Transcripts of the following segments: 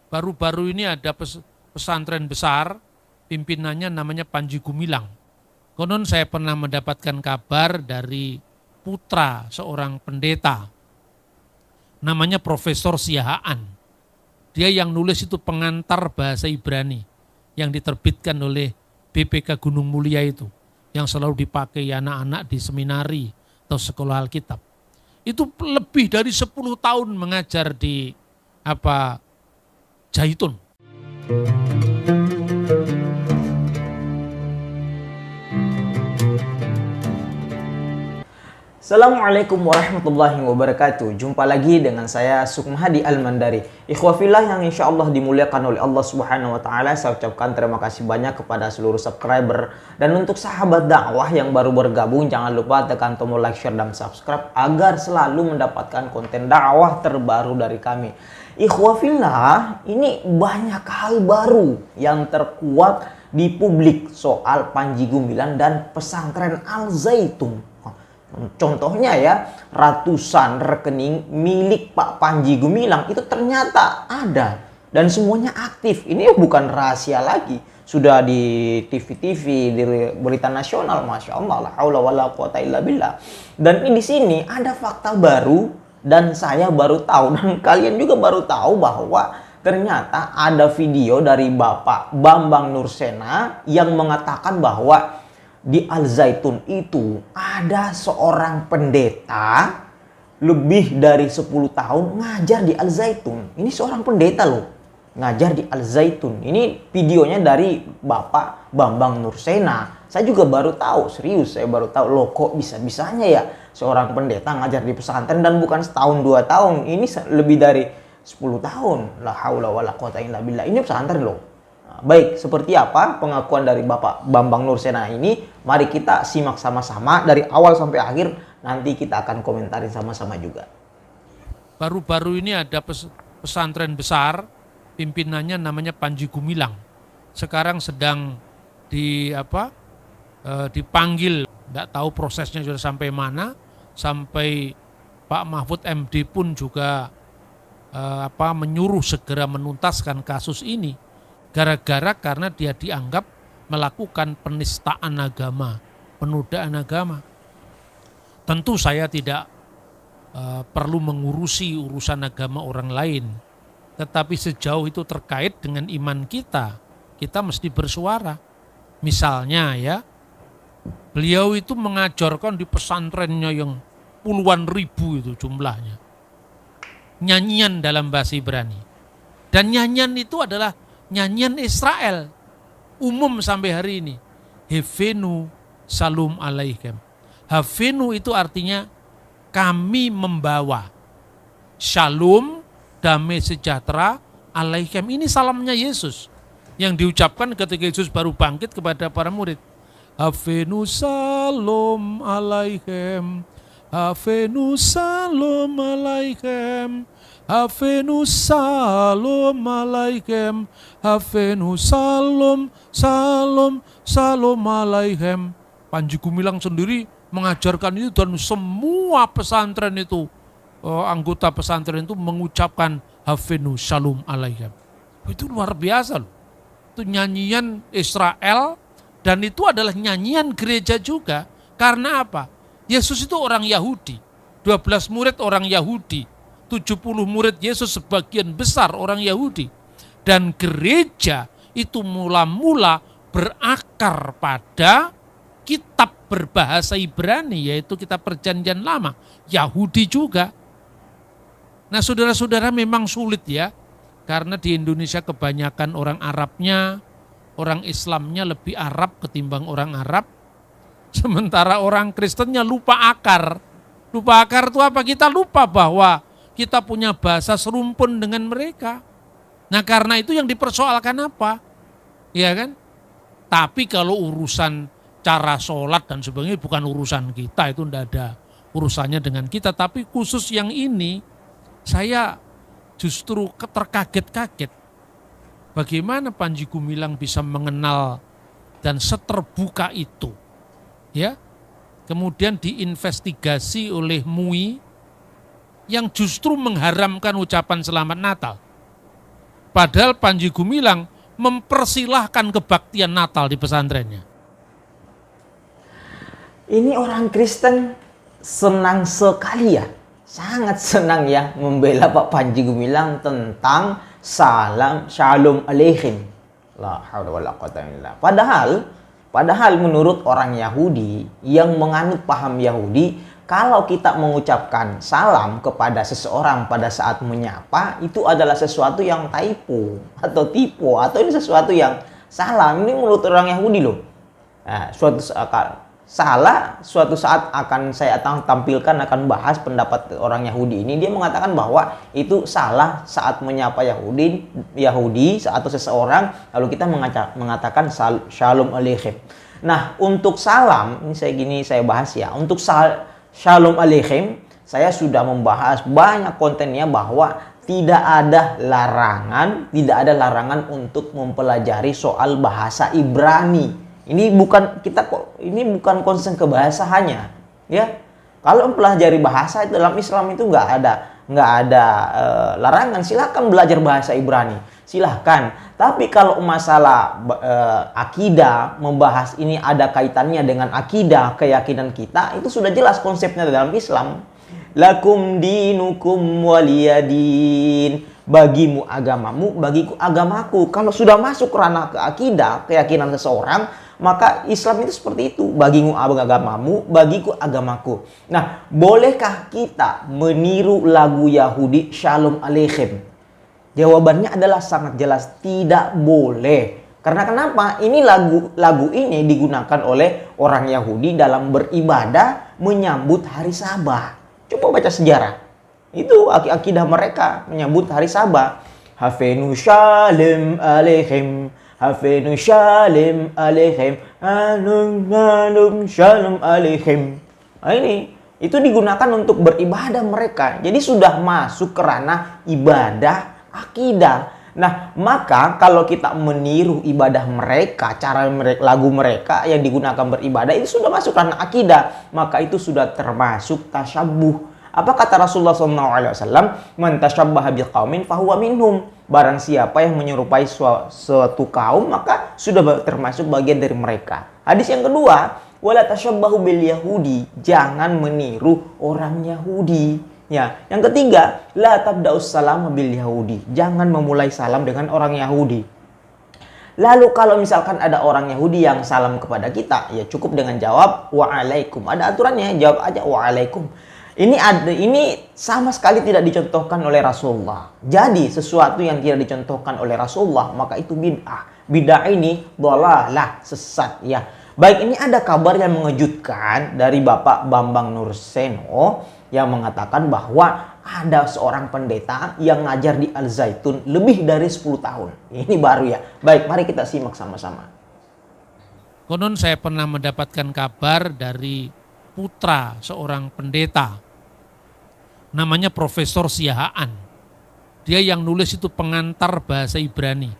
Baru-baru ini ada pesantren besar, pimpinannya namanya Panji Gumilang. Konon saya pernah mendapatkan kabar dari putra seorang pendeta, namanya Profesor Siahaan. Dia yang nulis itu pengantar bahasa Ibrani yang diterbitkan oleh BPK Gunung Mulia itu, yang selalu dipakai anak-anak di seminari atau sekolah Alkitab. Itu lebih dari 10 tahun mengajar di Jaitun. Assalamualaikum warahmatullahi wabarakatuh. Jumpa lagi dengan saya Sukma Hadi Al-Mandari. Ikhwafillah yang insya Allah dimuliakan oleh Allah Subhanahu wa Ta'ala. Saya ucapkan terima kasih banyak kepada seluruh subscriber. Dan untuk sahabat dakwah yang baru bergabung, jangan lupa tekan tombol like, share, dan subscribe agar selalu mendapatkan konten dakwah terbaru dari kami. Ikhwafillah, ini banyak hal baru yang terkuat di publik soal Panji Gumilang dan pesantren Al-Zaitun. Contohnya ya, ratusan rekening milik Pak Panji Gumilang itu ternyata ada dan semuanya aktif. Ini bukan rahasia lagi, sudah di TV-TV, di berita nasional, masya Allah, la haula wala quwata illa billah. Dan di sini ada fakta baru dan saya baru tahu dan kalian juga baru tahu bahwa ternyata ada video dari Bapak Bambang Nursena yang mengatakan bahwa di Al-Zaitun itu ada seorang pendeta lebih dari 10 tahun ngajar di Al-Zaitun. Ini seorang pendeta loh, ngajar di Al-Zaitun. Ini videonya dari Bapak Bambang Nursena. Saya juga baru tahu, serius saya baru tahu loh, kok bisa-bisanya ya seorang pendeta ngajar di pesantren dan bukan setahun 2 tahun. Ini lebih dari 10 tahun. La haula wala quwata illa billah. Ini pesantren loh. Baik, seperti apa pengakuan dari Bapak Bambang Nursena ini? Mari kita simak sama-sama dari awal sampai akhir. Nanti kita akan komentarin sama-sama juga. Baru-baru ini ada pesantren besar, pimpinannya namanya Panji Gumilang. Sekarang sedang dipanggil, tidak tahu prosesnya sudah sampai mana, sampai Pak Mahfud MD pun juga menyuruh segera menuntaskan kasus ini. Karena dia dianggap melakukan penistaan agama, penodaan agama. Tentu saya tidak perlu mengurusi urusan agama orang lain. Tetapi sejauh itu terkait dengan iman kita mesti bersuara. Misalnya ya, beliau itu mengajarkan di pesantrennya yang puluhan ribu itu jumlahnya. Nyanyian dalam bahasa Ibrani. Dan nyanyian itu adalah nyanyian Israel umum sampai hari ini. Havenu salum alaikum. Havenu itu artinya kami membawa shalom, damai sejahtera alaikum. Ini salamnya Yesus yang diucapkan ketika Yesus baru bangkit kepada para murid. Havenu salom alaikum. Havenu salom alaikum. Havenu salom alaikum. Havenu salom alaikum. Panji Gumilang sendiri mengajarkan itu dan semua pesantren itu, anggota pesantren itu mengucapkan Havenu salom alaikum. Itu luar biasa loh. Itu nyanyian Israel dan itu adalah nyanyian gereja juga. Karena apa? Yesus itu orang Yahudi. 12 murid orang Yahudi. 70 murid Yesus sebagian besar orang Yahudi. Dan gereja itu mula-mula berakar pada kitab berbahasa Ibrani, yaitu kitab Perjanjian Lama. Yahudi juga. Nah saudara-saudara, memang sulit ya. Karena di Indonesia kebanyakan orang Arabnya, orang Islamnya lebih Arab ketimbang orang Arab. Sementara orang Kristennya lupa akar. Lupa akar itu apa? Kita lupa bahwa kita punya bahasa serumpun dengan mereka. Nah karena itu yang dipersoalkan apa? Ya kan? Tapi kalau urusan cara sholat dan sebagainya bukan urusan kita, itu tidak ada urusannya dengan kita. Tapi khusus yang ini, saya justru terkaget-kaget. Bagaimana Panji Gumilang bisa mengenal dan seterbuka itu. Ya, kemudian diinvestigasi oleh MUI, yang justru mengharamkan ucapan selamat Natal. Padahal Panji Gumilang mempersilahkan kebaktian Natal di pesantrennya. Ini orang Kristen senang sekali ya, sangat senang ya membela Pak Panji Gumilang tentang Shalom Aleichem. La haula wala quwata illa billah. Padahal menurut orang Yahudi yang menganut paham Yahudi, kalau kita mengucapkan salam kepada seseorang pada saat menyapa, itu adalah sesuatu yang typo atau tipu, atau ini sesuatu yang salah. Ini menurut orang Yahudi loh. Nah, suatu saat akan saya tampilkan, akan bahas pendapat orang Yahudi ini. Dia mengatakan bahwa itu salah saat menyapa Yahudi atau seseorang, lalu kita mengatakan Shalom Aleichem. Nah, untuk salam, ini saya bahas ya. Untuk Shalom Aleichem, saya sudah membahas banyak kontennya bahwa tidak ada larangan untuk mempelajari soal bahasa Ibrani. Ini bukan concern ke bahasanya, ya. Kalau mempelajari bahasa itu dalam Islam itu nggak ada larangan. Silahkan belajar bahasa Ibrani, silahkan. Tapi kalau masalah akidah, membahas ini ada kaitannya dengan akidah, keyakinan kita, itu sudah jelas konsepnya dalam Islam. Lakum dinukum waliyadin. Bagimu agamamu, bagiku agamaku. Kalau sudah masuk ranah ke akidah, keyakinan seseorang, maka Islam itu seperti itu. Bagimu agamamu, bagiku agamaku. Nah, bolehkah kita meniru lagu Yahudi Shalom Aleichem? Jawabannya adalah sangat jelas tidak boleh. Karena kenapa? Ini lagu ini digunakan oleh orang Yahudi dalam beribadah menyambut hari Sabat. Coba baca sejarah. Itu akidah mereka menyambut hari Sabat. Hafenu Shalom Aleichem, Hafenu Shalom Aleichem, Anum Shalom Aleichem. Nah, itu digunakan untuk beribadah mereka. Jadi sudah masuk ke ranah ibadah akidah. Nah, maka kalau kita meniru ibadah mereka, lagu mereka yang digunakan beribadah, itu sudah masuk ranah akidah. Maka itu sudah termasuk tasyabuh. Apa kata Rasulullah SAW? Man tasyabbaha biqaumin fahuwa minhum. Barang siapa yang menyerupai suatu kaum, maka sudah termasuk bagian dari mereka. Hadis yang kedua, wala tasyabbahu bil yahudi. Jangan meniru orang Yahudi. Ya, yang ketiga, la tabda'us salam bil yahudi. Jangan memulai salam dengan orang Yahudi. Lalu kalau misalkan ada orang Yahudi yang salam kepada kita, ya cukup dengan jawab wa'alaikum. Ada aturannya, jawab aja wa'alaikum. Ini sama sekali tidak dicontohkan oleh Rasulullah. Jadi sesuatu yang tidak dicontohkan oleh Rasulullah, maka itu bid'ah. Bid'ah ini dhalalah, sesat ya. Baik, ini ada kabar yang mengejutkan dari Bapak Bambang Nurseno yang mengatakan bahwa ada seorang pendeta yang ngajar di Al Zaitun lebih dari 10 tahun. Ini baru ya. Baik, mari kita simak sama-sama. Konon saya pernah mendapatkan kabar dari putra seorang pendeta. Namanya Profesor Siahaan. Dia yang nulis itu pengantar bahasa Ibrani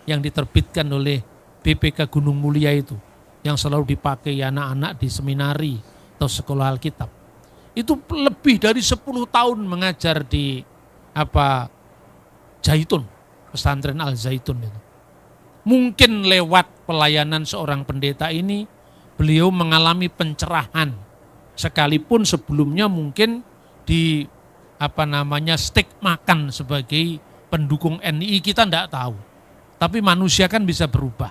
yang diterbitkan oleh BPK Gunung Mulia itu, yang selalu dipakai anak-anak di seminari atau sekolah Alkitab. Itu lebih dari 10 tahun mengajar di Zaitun, pesantren Al Zaitun itu. Mungkin lewat pelayanan seorang pendeta ini, beliau mengalami pencerahan. Sekalipun sebelumnya mungkin di stigmakan sebagai pendukung NI, kita tidak tahu. Tapi manusia kan bisa berubah.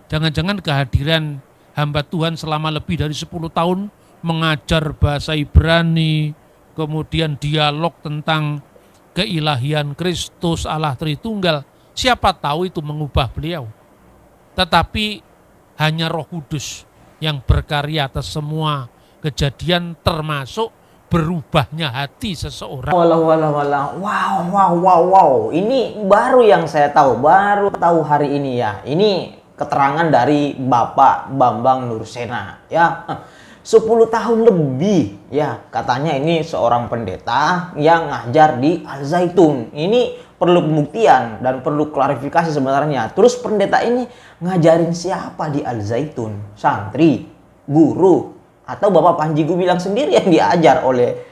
Jangan-jangan kehadiran hamba Tuhan selama lebih dari 10 tahun mengajar bahasa Ibrani, kemudian dialog tentang keilahian Kristus, Allah Tritunggal, siapa tahu itu mengubah beliau. Tetapi hanya Roh Kudus yang berkarya atas semua kejadian, termasuk berubahnya hati seseorang. Wow. Ini baru yang saya tahu, baru tahu hari ini ya. Ini keterangan dari Bapak Bambang Nursena ya. 10 tahun lebih ya, katanya ini seorang pendeta yang ngajar di Al Zaitun. Ini perlu pembuktian dan perlu klarifikasi sebenarnya. Terus pendeta ini ngajarin siapa di Al Zaitun? Santri, guru, atau Bapak Panji Gumilang sendiri yang diajar oleh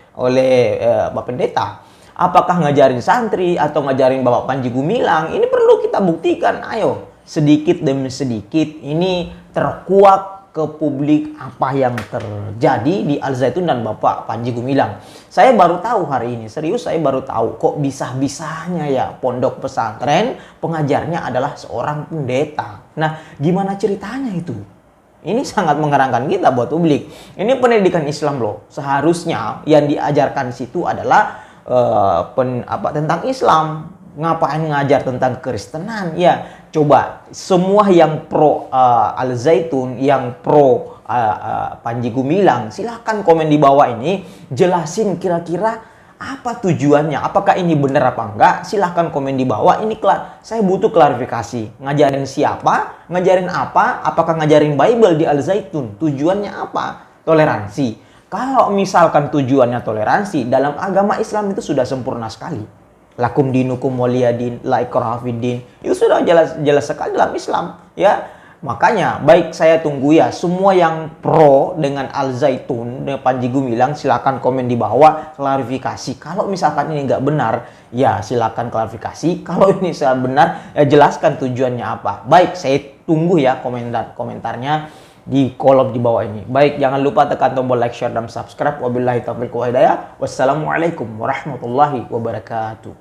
Bapak Pendeta? Apakah ngajarin santri atau ngajarin Bapak Panji Gumilang? Ini perlu kita buktikan. Ayo, sedikit demi sedikit ini terkuak ke publik apa yang terjadi di Al Zaitun dan Bapak Panji Gumilang. Saya baru tahu hari ini, serius saya baru tahu kok bisa-bisanya ya pondok pesantren pengajarnya adalah seorang pendeta. Nah, gimana ceritanya itu? Ini sangat mengherankan kita buat publik. Ini pendidikan Islam loh. Seharusnya yang diajarkan di situ adalah tentang Islam. Ngapain ngajar tentang Kristenan? Ya, coba semua yang pro Al Zaitun, yang pro Panji Gumilang, silahkan komen di bawah ini, jelasin kira-kira apa tujuannya, apakah ini benar apa enggak. Silahkan komen di bawah. Ini saya butuh klarifikasi. Ngajarin siapa, ngajarin apa, apakah ngajarin Bible di Al Zaitun, tujuannya apa? Toleransi. Kalau misalkan tujuannya toleransi, dalam agama Islam itu sudah sempurna sekali. Lakum dinukum waliyadin, la ikraha fiddin. Itu sudah jelas sekali dalam Islam, ya. Makanya baik, saya tunggu ya semua yang pro dengan Al Zaitun, dengan Panji Gumilang, silakan komen di bawah klarifikasi. Kalau misalkan ini nggak benar, ya silakan klarifikasi. Kalau ini saya benar, ya jelaskan tujuannya apa. Baik, saya tunggu ya komentarnya di kolom di bawah ini. Baik, jangan lupa tekan tombol like, share, dan subscribe. Wabillahi taufiq wal hidayah. Wassalamualaikum warahmatullahi wabarakatuh.